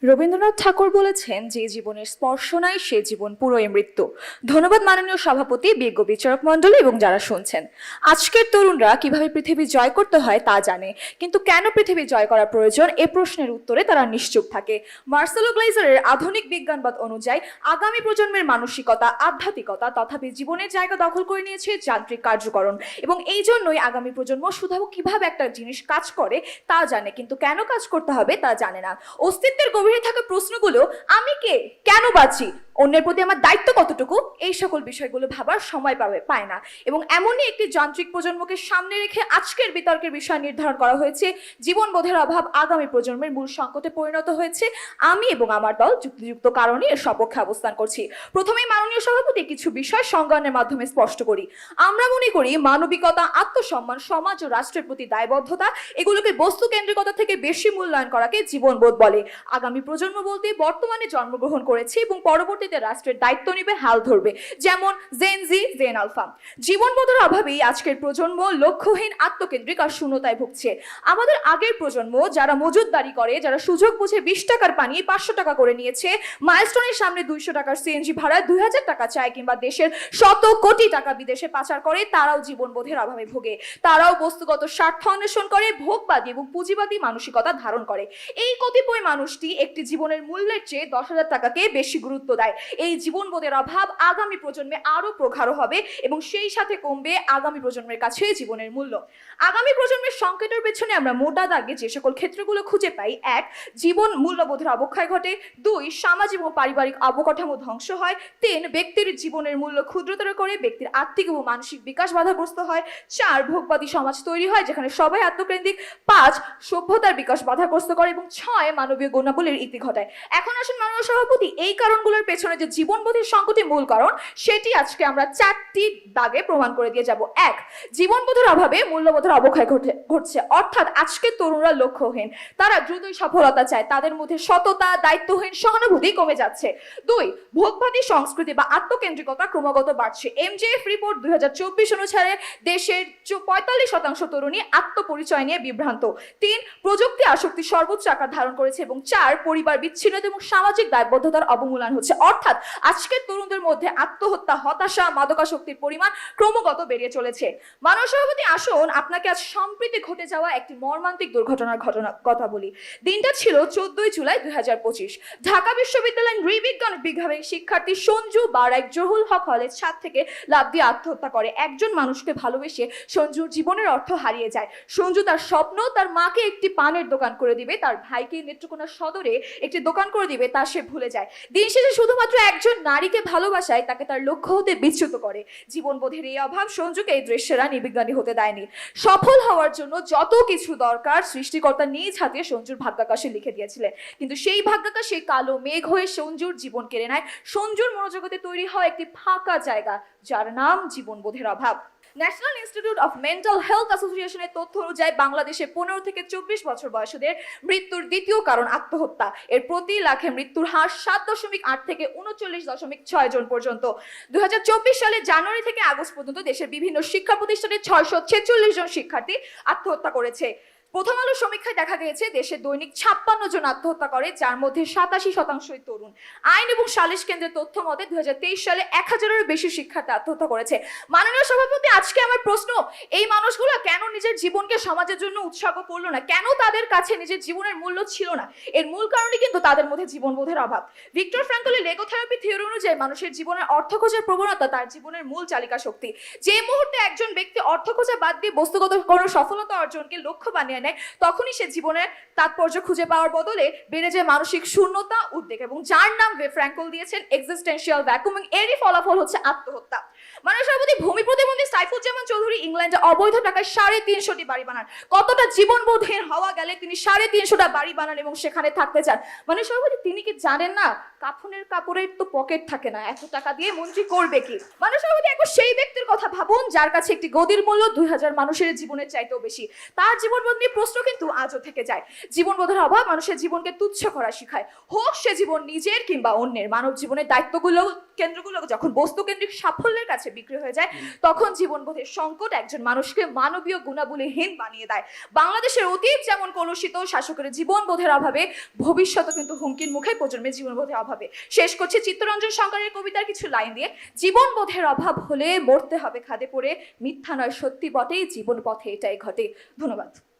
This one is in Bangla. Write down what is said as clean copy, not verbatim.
রবীন্দ্রনাথ ঠাকুর বলেছেন, যে জীবনের স্পর্শ নাই সে জীবন পুরোই মৃত্যু। ধন্যবাদ মাননীয় সভাপতি, বিজ্ঞ বিচারক মণ্ডলী এবং যারা শুনছেন। আজকের তরুণরা কিভাবে পৃথিবী জয় করতে হয় তা জানে, কিন্তু কেন পৃথিবী জয় করা প্রয়োজন এ প্রশ্নের উত্তরে তারা নিশ্চুপ থাকে। মার্সেলো গ্লেজারের আধুনিক বিজ্ঞানবাদ অনুযায়ী আগামী প্রজন্মের মানসিকতা, আধ্যাত্মিকতা তথাপি জীবনের জায়গা দখল করে নিয়েছে যান্ত্রিক কার্যকরণ, এবং এই জন্যই আগামী প্রজন্ম শুধু কিভাবে একটা জিনিস কাজ করে তা জানে, কিন্তু কেন কাজ করতে হবে তা জানে না। অস্তিত্বের গভীরে থাকা প্রশ্নগুলো, আমি কে, কেন বাঁচি, অন্যের প্রতি আমার দায়িত্ব কতটুকু, এই সকল বিষয়গুলো ভাবার সময় পায় না। এবং এমনই একটি যান্ত্রিক প্রজন্মকে সামনে রেখে আজকের বিতর্কের বিষয় নির্ধারণ করা হয়েছে। জীবনবোধের অভাব আগামী প্রজন্মের মূল সংকটে পরিণত হয়েছে। আমি এবং আমার দল যুক্তিযুক্ত কারণে এর সপক্ষে অবস্থান করছি। প্রথমেই মাননীয় সভাপতি কিছু বিষয় সংজ্ঞানের মাধ্যমে স্পষ্ট করি। আমরা মনে করি মানবিকতা, আত্মসম্মান, সমাজ ও রাষ্ট্রের প্রতি দায়বদ্ধতা, এগুলোকে বস্তু কেন্দ্রিকতা থেকে বেশি মূল্যায়ন করাকে জীবনবোধ বলে। আগামী প্রজন্ম বলতে বর্তমানে জন্মগ্রহণ করেছে এবং পরবর্তীতে রাষ্ট্রের দায়িত্ব নিবে, হাল ধরবে, যেমন জেন জি, জেন আলফা। জীবনবোধের অভাবেই আজকের প্রজন্ম লক্ষ্যহীন, আত্মকেন্দ্রিক আর শূন্যতায় ভুগছে। আমাদের আগের প্রজন্ম যারা মজুতদারি করে, যারা সুযোগ বুঝে 20 টাকার পানি 500 টাকা করে নিয়েছে, মাইলস্টোনের সামনে 200 টাকার সিএনজি ভাড়া 2000 টাকা চায়, কিংবা দেশের শত কোটি টাকা বিদেশে পাচার করে, তারাও জীবনবোধের অভাবে ভোগে। তারাও বস্তুগত স্বার্থ অন্বেষণ করে, ভোগবাদী এবং পুঁজিবাদী মানসিকতা ধারণ করে। এই কতিপয় মানুষটি একটি জীবনের মূল্যের চেয়ে 10,000 টাকাকে বেশি গুরুত্ব দেয়। এই জীবনবোধের অভাব আগামী প্রজন্মে আরো প্রগাঢ় হবে এবং সেই সাথে কমবে আগামী প্রজন্মের কাছে জীবনের মূল্য। আগামী প্রজন্মের সংকটের পেছনে আমরা মোটা দাগে যে সকল ক্ষেত্রগুলো খুঁজে পাই: 1, জীবন মূল্যবোধের অবক্ষয় ঘটে; 2, সামাজিক ও পারিবারিক অবকাঠামো ধ্বংস হয়; 3, ব্যক্তির জীবনের মূল্য ক্ষুদ্রতর করে ব্যক্তির আর্থিক ও মানসিক বিকাশ বাধাগ্রস্ত হয়; 4, ভোগবাদী সমাজ তৈরি হয় যেখানে সবাই আত্মকেন্দ্রিক; 5, সভ্যতার বিকাশ বাধাগ্রস্ত করে; এবং 6, মানবীয় গুণাবলীর ইতি ঘটায়। এখন আসুন মাননীয় সভাপতি, এই কারণগুলোর পেছনে যে জীবনবোধের সংকটের মূল কারণ, সেটি আজকে আমরা 4টি দাগে প্রমাণ করে দিয়ে যাব। 1, জীবনবোধের অভাবে মূল্যবোধের অবক্ষয় ঘটছে, অর্থাৎ আজকের তরুণরা লক্ষ্যহীন, তারা দ্রুতই সফলতা চায়, তাদের মধ্যে সততা, দায়িত্বহীন, সহানুভূতি কমে যাচ্ছে। 2, ভোগবাদী সংস্কৃতি বা আত্মকেন্দ্রিকতা ক্রমাগত বাড়ছে। এমজেএফ রিপোর্ট 2024 অনুসারে দেশের 45% তরুণী আত্মপরিচয় নিয়ে বিভ্রান্ত। 3, প্রযুক্তি আসক্তি সর্বোচ্চ আকার ধারণ করেছে। এবং 4, পরিবার বিচ্ছিন্নতা এবং সামাজিক দায়বদ্ধতার অবমূল্যায়ন হচ্ছে, অর্থাৎ আজকের তরুণদের মধ্যে আত্মহত্যা, হতাশা, মাদকাসক্তির পরিমাণ ক্রমাগত বেড়ে চলেছে। মাননীয় সভাপতি, আসুন আপনাকে আজ সম্প্রতি ঘটে যাওয়া একটি মর্মান্তিক দুর্ঘটনার কথা বলি। দিনটা ছিল 14 জুলাই 2025। ঢাকা বিশ্ববিদ্যালয়ের নৃবিজ্ঞান বিভাগের শিক্ষার্থী সঞ্জু বারাইক জহুল হক হলের ছাদ থেকে লাফ দিয়ে আত্মহত্যা করে। একজন মানুষকে ভালোবেসে সঞ্জুর জীবনের অর্থ হারিয়ে যায়। সঞ্জু তার স্বপ্ন, তার মাকে একটি পানের দোকান করে দিবে, তার ভাইকে নেত্রকোনা সদরে একটি দোকান করে দিবে, তা সে ভুলে যায়। দিন শেষে শুধুমাত্র একজন নারীকে ভালোবাসায় তাকে তার লক্ষ্য হতে বিচ্যুত করে। জীবনবোধের এই অভাব সঞ্জুকে এই দৃশ্যেরা নির্বিজ্ঞানী হতে দেয়নি। সফল হওয়ার জন্য যত কিছু দরকার সৃষ্টিকর্তা নিজ হাতে সঞ্জুর ভাগ্যাকাশে লিখে দিয়েছিলেন, কিন্তু সেই ভাগ্যাকাশ সেই কালো মেঘ হয়ে সঞ্জুর জীবন কেড়ে নেয়। সঞ্জুর মনোজগতে তৈরি হয় একটি ফাঁকা জায়গা, যার নাম জীবনবোধের অভাব। National institute of mental health অ্যাসোসিয়েশনের তথ্য অনুযায়ী বাংলাদেশে 15 থেকে 24 বছর বয়সীদের মৃত্যুর দ্বিতীয় কারণ আত্মহত্যা। এর প্রতি লাখে মৃত্যুর হার 7.8 থেকে 39.6 জন পর্যন্ত। 2024 সালে জানুয়ারি থেকে আগস্ট পর্যন্ত দেশের বিভিন্ন শিক্ষা প্রতিষ্ঠানে 646 জন শিক্ষার্থী আত্মহত্যা করেছে। প্রথম আলো সমীক্ষায় দেখা গিয়েছে দেশে দৈনিক 56 জন আত্মহত্যা করে, যার মধ্যে 87% তরুণ। আইন এবং সালিশ কেন্দ্রের তথ্য মতে 2023 সালে 1000-এরও বেশি শিক্ষার্থী আত্মহত্যা করেছে। মাননীয় সভাপতি, আজকে আমার প্রশ্ন, এই মানুষগুলো কেন নিজের জীবনকে সমাজের জন্য উৎসর্গ করলো না? কেন তাদের কাছে নিজের জীবনের মূল্য ছিল না? এর মূল কারণই কিন্তু তাদের মধ্যে জীবনবোধের অভাব। ভিক্টর ফ্রাঙ্কলের লেগো থেরাপি থিওরি অনুযায়ী মানুষের জীবনের অর্থ খোঁজার প্রবণতা তার জীবনের মূল চালিকা শক্তি। যে মুহূর্তে একজন ব্যক্তি অর্থ খোঁজা বাদ দিয়ে বস্তুগত কোনো সফলতা অর্জনকে লক্ষ্য বানিয়ে নেয়, তখনই সে জীবনের তাৎপর্য খুঁজে পাওয়ার বদলে বেড়ে যায় মানসিক শূন্যতা, উদ্বেগ, এবং যার নাম ফ্রাঙ্কল দিয়েছেন এক্সিস্টেন্সিয়াল ভ্যাকুয়াম। এরই ফলাফল হচ্ছে আত্মহত্যা। মাননীয় সভাপতি, ভূমি প্রতিবন্ধী সাইফুজ্জামান চৌধুরী ইংল্যান্ডে অবৈধ টাকায় 350টি বাড়ি বানান। কতটা জীবনবোধহীন হওয়া গেলে তিনি 350টা বাড়ি বানান এবং সেখানে থাকতে চান? মাননীয় সভাপতি, তিনি কি জানেন না কাফনের কাপড়ের তো পকেট থাকে না, এত টাকা দিয়ে মন্ত্রী করবে কি? মাননীয় সভাপতি, একবার সেই ব্যক্তির কথা ভাবুন যার কাছে একটি গদির মূল্য 2000 মানুষের জীবনের চাইতেও বেশি। তার জীবনবোধ নিয়ে প্রশ্ন কিন্তু আজও থেকে যায়। জীবনবোধের অভাব মানুষের জীবনকে তুচ্ছ করা শেখায়, হোক সে জীবন নিজের কিংবা অন্যের। মানব জীবনের দায়িত্বগুলো কেন্দ্রগুলো যখন বস্তুকেন্দ্রিক সাফল্যের কাছে বিক্রি হয়ে যায়, তখন জীবনবোধের সংকট একজন মানুষকে মানবীয় গুণাবলীহীন বানিয়ে দেয়। বাংলাদেশের অতীত যেমন কলুষিত, শাসকের জীবনবোধের অভাবে ভবিষ্যৎ কিন্তু হুমকির মুখে প্রজন্মের জীবনবোধের অভাবে। শেষ করছে চিত্তরঞ্জন সরকারের কবিতার কিছু লাইন দিয়ে। জীবনবোধের অভাব হলে মরতে হবে খাদে পড়ে, মিথ্যা নয় সত্যি বটে, জীবন পথে এটাই ঘটে। ধন্যবাদ।